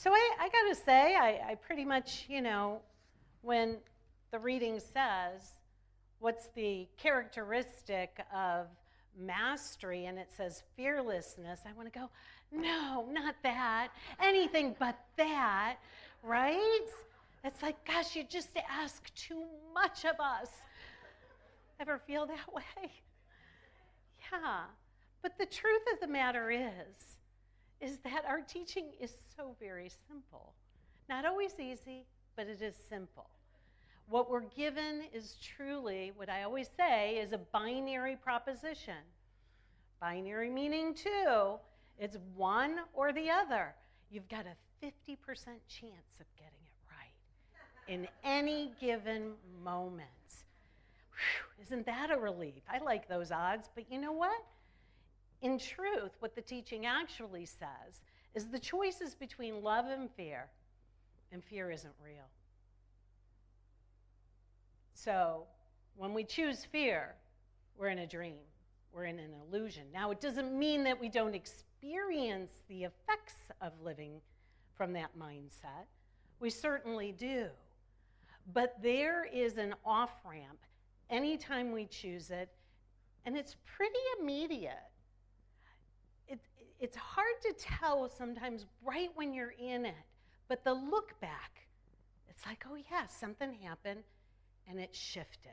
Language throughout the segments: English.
So I got to say, I pretty much, when the reading says, what's the characteristic of mastery, and it says fearlessness, I want to go, no, not that, anything but that, right? It's like, gosh, you just ask too much of us. Ever feel that way? Yeah. But the truth of the matter is that our teaching is so very simple. Not always easy, but it is simple. What we're given is truly, what I always say, is a binary proposition. Binary meaning two, it's one or the other. You've got a 50% chance of getting it right in any given moment. Whew, isn't that a relief? I like those odds, but you know what? In truth, what the teaching actually says is the choice is between love and fear isn't real. So when we choose fear, we're in a dream. We're in an illusion. Now, it doesn't mean that we don't experience the effects of living from that mindset. We certainly do. But there is an off-ramp anytime we choose it, and it's pretty immediate. It's hard to tell sometimes right when you're in it, but the look back, it's like, oh yeah, something happened, and it shifted.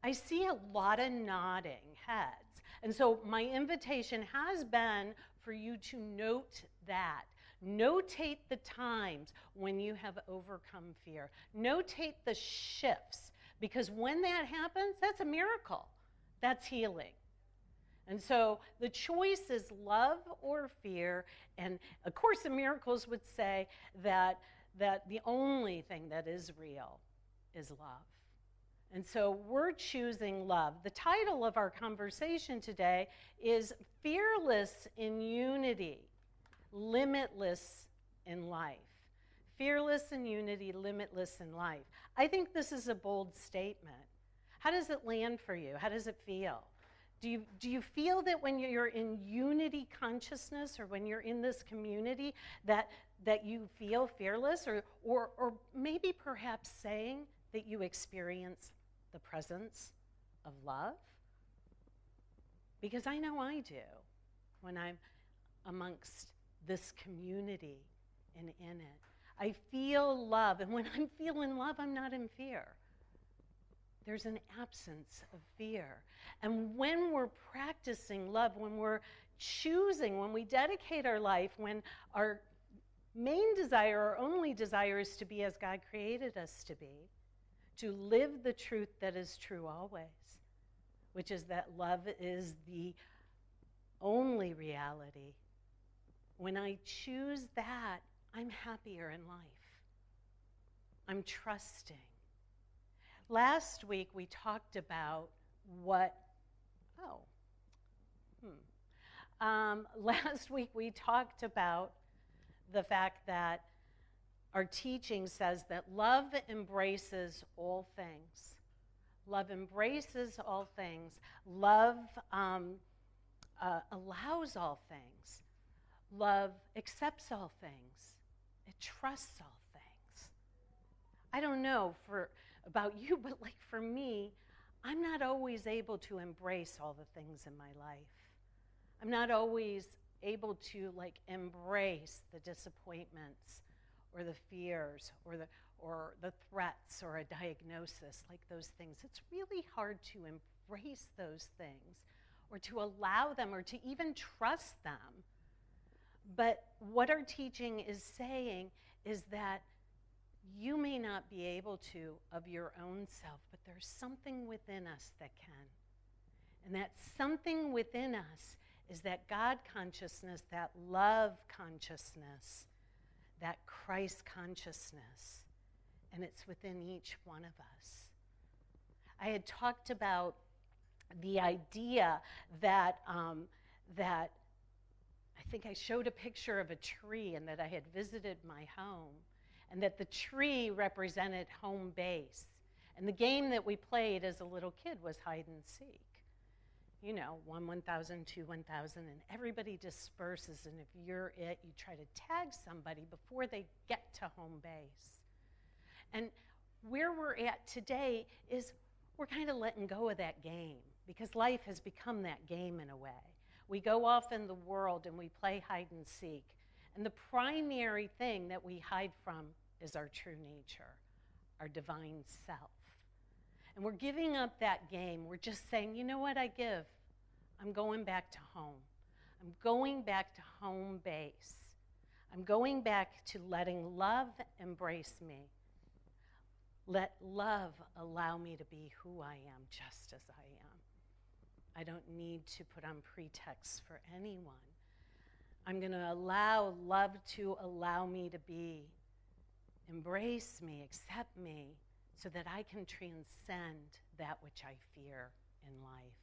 I see a lot of nodding heads. And so my invitation has been for you to note that. Notate the times when you have overcome fear. Notate the shifts, because when that happens, that's a miracle. That's healing. And so the choice is love or fear. And A Course in Miracles would say that the only thing that is real is love. And so we're choosing love. The title of our conversation today is Fearless in Unity, Limitless in Life. Fearless in unity, limitless in life. I think this is a bold statement. How does it land for you? How does it feel? Do you feel that when you're in unity consciousness, or when you're in this community, that you feel fearless, or maybe perhaps saying that you experience the presence of love? Because I know I do when I'm amongst this community and in it. I feel love, and when I'm feeling love, I'm not in fear. There's an absence of fear. And when we're practicing love, when we're choosing, when we dedicate our life, when our main desire, our only desire, is to be as God created us to be, to live the truth that is true always, which is that love is the only reality. When I choose that, I'm happier in life. I'm trusting. Last week we talked about last week we talked about the fact that our teaching says that love embraces all things. Love embraces all things. Love allows all things. Love accepts all things. It trusts all things. I don't know about you, but like for me, I'm not always able to embrace all the things in my life. I'm not always able to embrace the disappointments or the fears or the threats or a diagnosis, like those things. It's really hard to embrace those things or to allow them or to even trust them. But what our teaching is saying is that you may not be able to of your own self, but there's something within us that can. And that something within us is that God consciousness, that love consciousness, that Christ consciousness, and it's within each one of us. I had talked about the idea that I think I showed a picture of a tree, and that I had visited my home, and that the tree represented home base. And the game that we played as a little kid was hide and seek. you know, 1, 1,000, 2, 1,000, and everybody disperses. And if you're it, you try to tag somebody before they get to home base. And where we're at today is we're kind of letting go of that game because life has become that game in a way. We go off in the world and we play hide and seek. And the primary thing that we hide from is our true nature, our divine self. And we're giving up that game. We're just saying, you know what, I give. I'm going back to home. I'm going back to home base. I'm going back to letting love embrace me. Let love allow me to be who I am just as I am. I don't need to put on pretexts for anyone. I'm going to allow love to allow me to be. Embrace me, accept me, so that I can transcend that which I fear in life.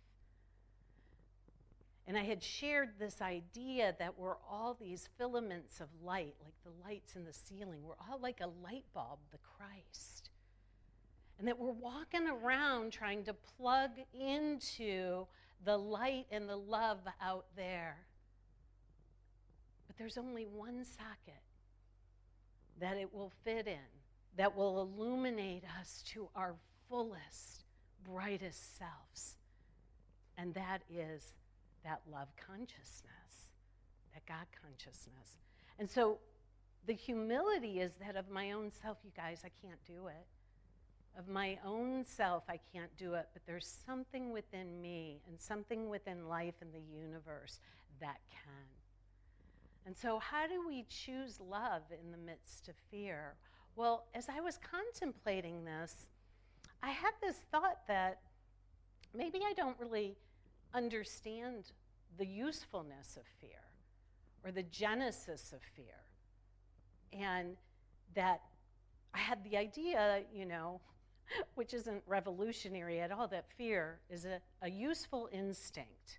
And I had shared this idea that we're all these filaments of light, like the lights in the ceiling. We're all like a light bulb, the Christ. And that we're walking around trying to plug into the light and the love out there. But there's only one socket that it will fit in, that will illuminate us to our fullest, brightest selves. And that is that love consciousness, that God consciousness. And so the humility is that of my own self, you guys, I can't do it. Of my own self, I can't do it, but there's something within me and something within life and the universe that can. And so how do we choose love in the midst of fear? Well, as I was contemplating this, I had this thought that maybe I don't really understand the usefulness of fear or the genesis of fear. And that I had the idea, you know, which isn't revolutionary at all, that fear is a useful instinct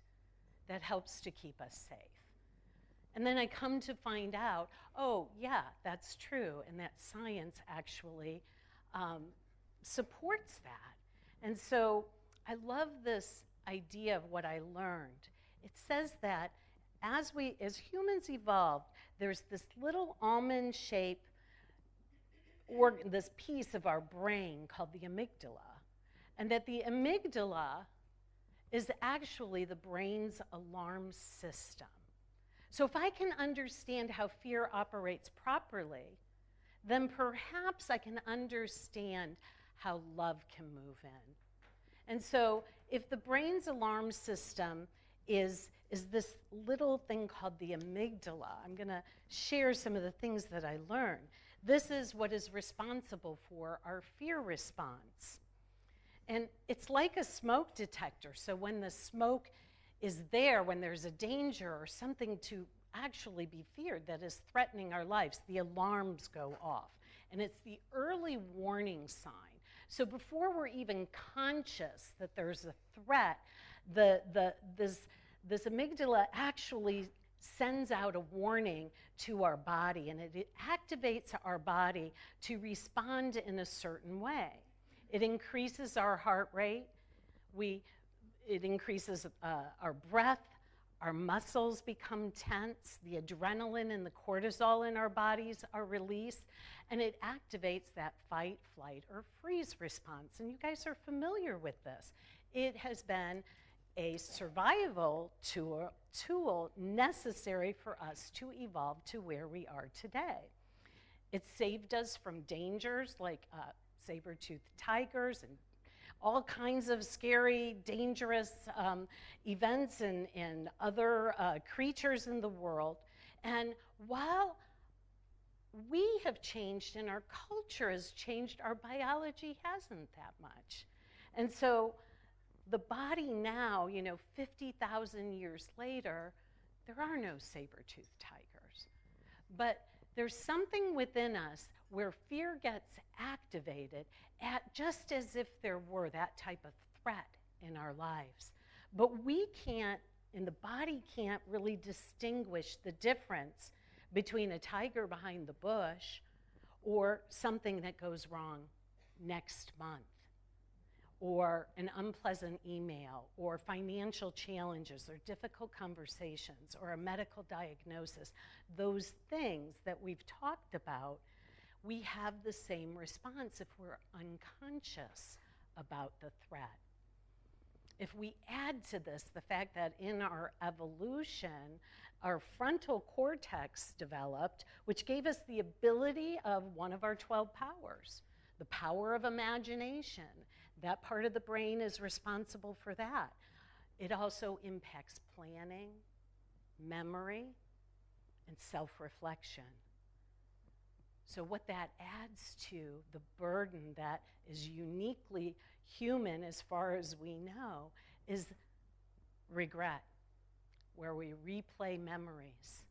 that helps to keep us safe. And then I come to find out, oh, yeah, that's true, and that science actually supports that. And so I love this idea of what I learned. It says that as humans evolved, there's this little almond-shaped this piece of our brain called the amygdala, and that the amygdala is actually the brain's alarm system. So if I can understand how fear operates properly, then perhaps I can understand how love can move in. And so if the brain's alarm system is this little thing called the amygdala, I'm going to share some of the things that I learned. This is what is responsible for our fear response. And it's like a smoke detector. So when the smoke is there, when there's a danger or something to actually be feared that is threatening our lives, the alarms go off. And it's the early warning sign. So before we're even conscious that there's a threat, this amygdala actually sends out a warning to our body, and it activates our body to respond in a certain way. It increases our heart rate. It increases our breath. Our muscles become tense. The adrenaline and the cortisol in our bodies are released, and it activates that fight, flight, or freeze response. And you guys are familiar with this. It has been a survival tool necessary for us to evolve to where we are today. It saved us from dangers like saber-toothed tigers and all kinds of scary, dangerous events and other creatures in the world. And while we have changed and our culture has changed, our biology hasn't that much. And so the body now, 50,000 years later, there are no saber-toothed tigers. But there's something within us where fear gets activated just as if there were that type of threat in our lives. But we can't, and the body can't really distinguish the difference between a tiger behind the bush or something that goes wrong next month, or an unpleasant email, or financial challenges, or difficult conversations, or a medical diagnosis, those things that we've talked about, we have the same response if we're unconscious about the threat. If we add to this the fact that in our evolution, our frontal cortex developed, which gave us the ability of one of our 12 powers, the power of imagination. That part of the brain is responsible for that. It also impacts planning, memory, and self-reflection. So what that adds to the burden that is uniquely human as far as we know is regret, where we replay memories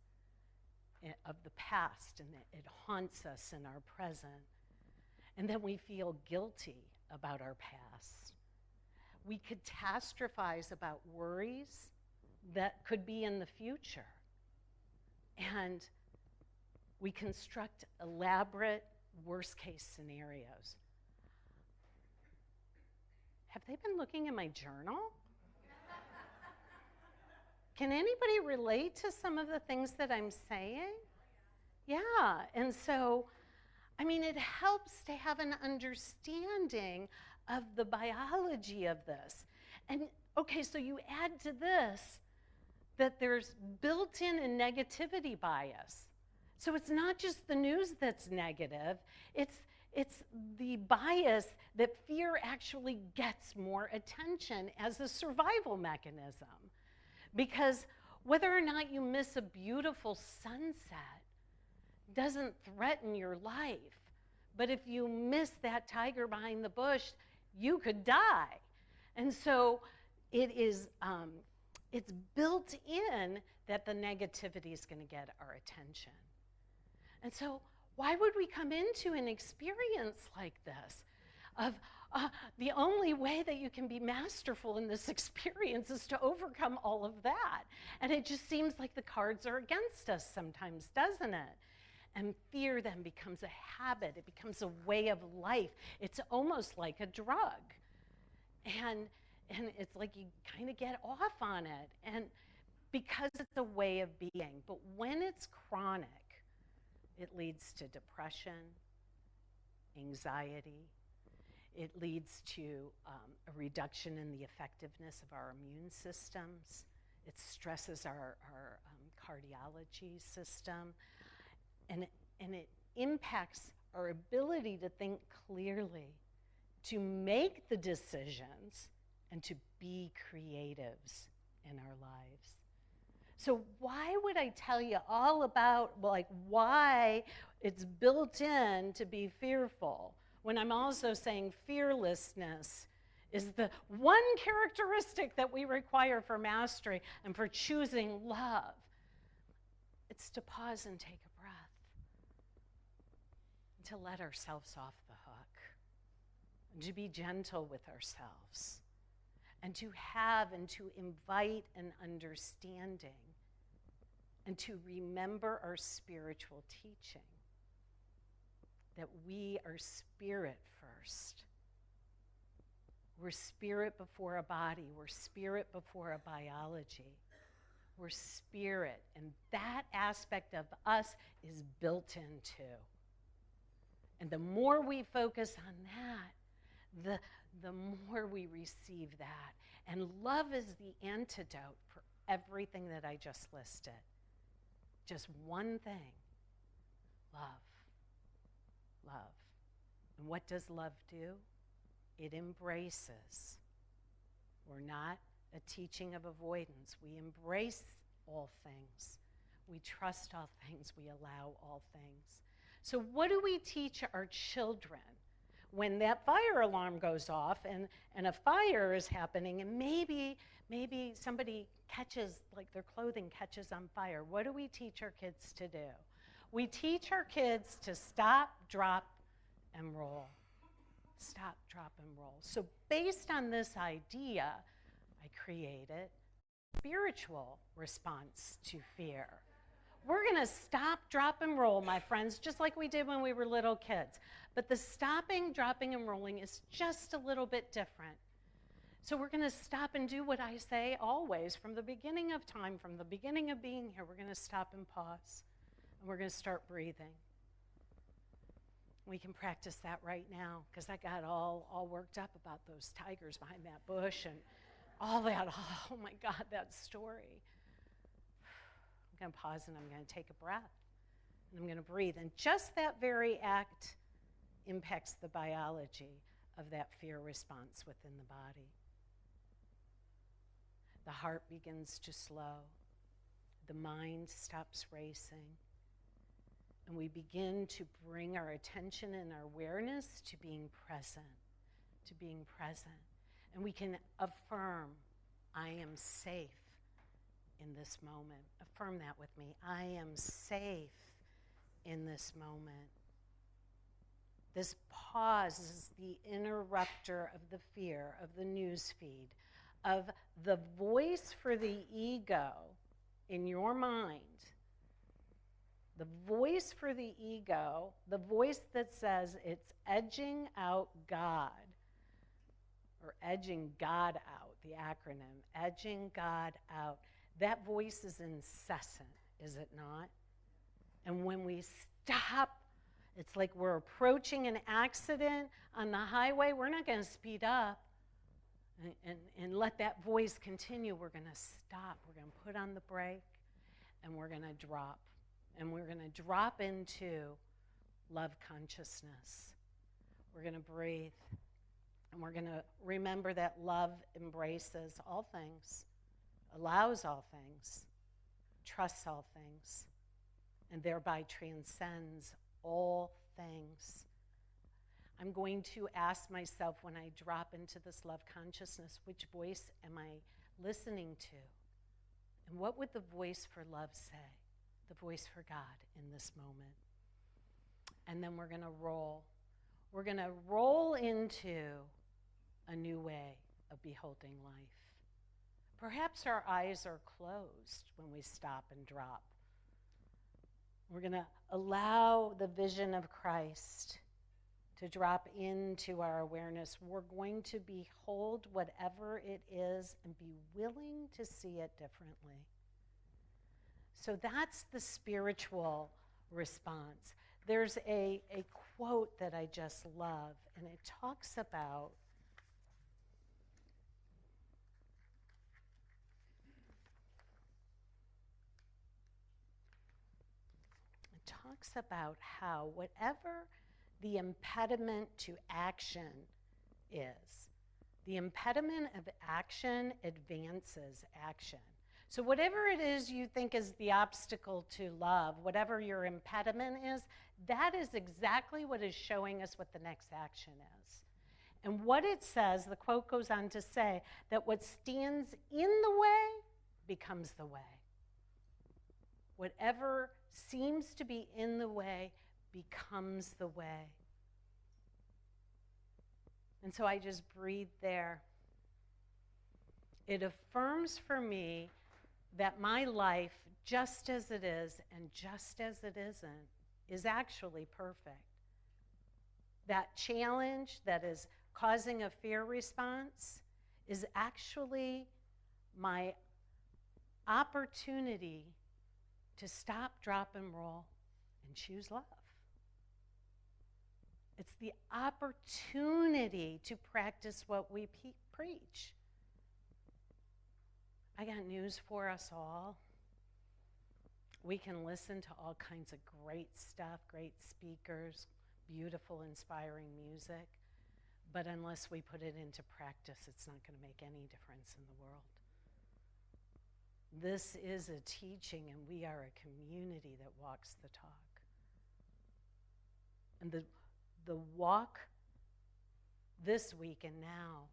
of the past and it haunts us in our present. And then we feel guilty about our past. We catastrophize about worries that could be in the future. And we construct elaborate worst-case scenarios. Have they been looking in my journal? Can anybody relate to some of the things that I'm saying? Yeah, and so, I mean, it helps to have an understanding of the biology of this. And, okay, so you add to this that there's built-in a negativity bias. So it's not just the news that's negative, it's the bias that fear actually gets more attention as a survival mechanism. Because whether or not you miss a beautiful sunset doesn't threaten your life. But if you miss that tiger behind the bush, you could die. And so it is, it's built in that the negativity is going to get our attention. And so why would we come into an experience like this of the only way that you can be masterful in this experience is to overcome all of that? And it just seems like the cards are against us sometimes, doesn't it? And fear then becomes a habit. It becomes a way of life. It's almost like a drug. And it's like you kind of get off on it. And because it's a way of being. But when it's chronic, it leads to depression, anxiety. It leads to a reduction in the effectiveness of our immune systems. It stresses our cardiology system. And it impacts our ability to think clearly, to make the decisions, and to be creatives in our lives. So why would I tell you all about, like, why it's built in to be fearful, when I'm also saying fearlessness is the one characteristic that we require for mastery and for choosing love? It's to pause and take a breath, and to let ourselves off the hook, and to be gentle with ourselves, and to have and to invite an understanding, and to remember our spiritual teaching, that we are spirit first. We're spirit before a body. We're spirit before a biology. We're spirit, and that aspect of us is built in too. And the more we focus on that, the more we receive that. And love is the antidote for everything that I just listed. Just one thing: love. Love. And what does love do? It embraces. We're not a teaching of avoidance. We embrace all things. We trust all things. We allow all things. So what do we teach our children when that fire alarm goes off and a fire is happening, and maybe somebody catches, like their clothing catches on fire? What do we teach our kids to do? We teach our kids to stop, drop, and roll. Stop, drop, and roll. So based on this idea, I created a spiritual response to fear, We're going to stop, drop, and roll, my friends, just like we did when we were little kids. But the stopping, dropping, and rolling is just a little bit different. So we're going to stop and do what I say always from the beginning of time, from the beginning of being here. We're going to stop and pause, and we're going to start breathing. We can practice that right now, because I got all worked up about those tigers behind that bush and all that. Oh my God, that story. I'm going to pause and I'm going to take a breath. And I'm going to breathe. And just that very act impacts the biology of that fear response within the body. The heart begins to slow. The mind stops racing. And we begin to bring our attention and our awareness to being present, to being present. And we can affirm, I am safe in this moment. Affirm that with me. I am safe in this moment. This pause is the interrupter of the fear, of the news feed, of the voice for the ego in your mind. The voice for the ego, the voice that says it's edging out God, or edging God out, the acronym, edging God out. That voice is incessant, is it not? And when we stop, it's like we're approaching an accident on the highway. We're not going to speed up and let that voice continue. We're going to stop. We're going to put on the brake, and we're going to drop. And we're going to drop into love consciousness. We're going to breathe. And we're going to remember that love embraces all things, allows all things, trusts all things, and thereby transcends all things. I'm going to ask myself when I drop into this love consciousness, which voice am I listening to? And what would the voice for love say? The voice for God in this moment. And then we're going to roll. We're going to roll into a new way of beholding life. Perhaps our eyes are closed when we stop and drop. We're going to allow the vision of Christ to drop into our awareness. We're going to behold whatever it is and be willing to see it differently. So that's the spiritual response. There's a quote that I just love, and it talks about how whatever the impediment to action is, the impediment of action advances action. So whatever it is you think is the obstacle to love, whatever your impediment is, that is exactly what is showing us what the next action is. And what it says, the quote goes on to say, that what stands in the way becomes the way. Whatever seems to be in the way becomes the way. And so I just breathe there. It affirms for me that my life, just as it is and just as it isn't, is actually perfect. That challenge that is causing a fear response is actually my opportunity to stop, drop, and roll and choose love. It's the opportunity to practice what we preach. I got news for us all. We can listen to all kinds of great stuff, great speakers, beautiful, inspiring music, but unless we put it into practice, it's not going to make any difference in the world. This is a teaching, and we are a community that walks the talk. And the walk this week and now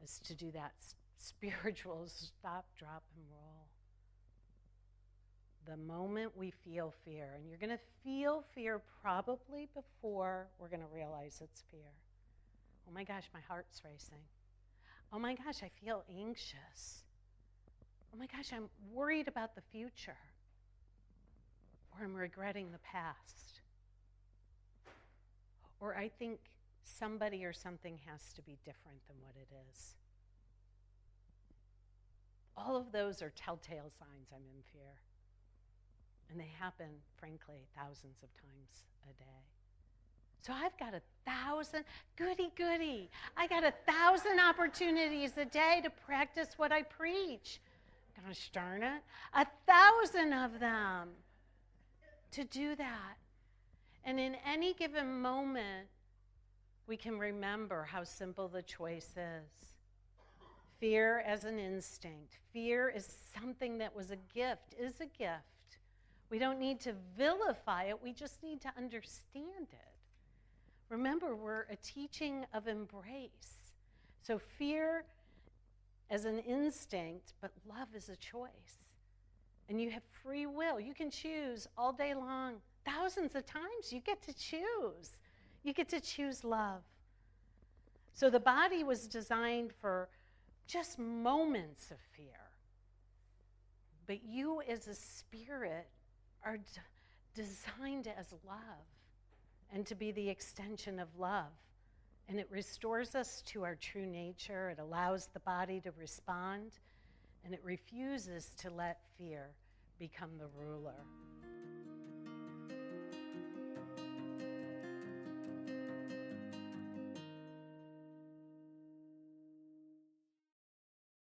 is to do that spiritual stop, drop, and roll. The moment we feel fear, and you're going to feel fear probably before we're going to realize it's fear. Oh my gosh, my heart's racing. Oh my gosh, I feel anxious. Oh my gosh, I'm worried about the future. or I'm regretting the past, or I think somebody or something has to be different than what it is. All of those are telltale signs I'm in fear. And they happen, frankly, thousands of times a day. So I've got 1,000, goody. I got 1,000 opportunities a day to practice what I preach. Gosh darn it. 1,000 of them to do that. And in any given moment, we can remember how simple the choice is. Fear as an instinct. Fear is something that was a gift, is a gift. We don't need to vilify it, we just need to understand it. Remember, we're a teaching of embrace. So fear as an instinct, but love is a choice. And you have free will. You can choose all day long. Thousands of times you get to choose. You get to choose love. So the body was designed for just moments of fear. But you as a spirit are designed as love and to be the extension of love. And it restores us to our true nature. It allows the body to respond, and it refuses to let fear become the ruler.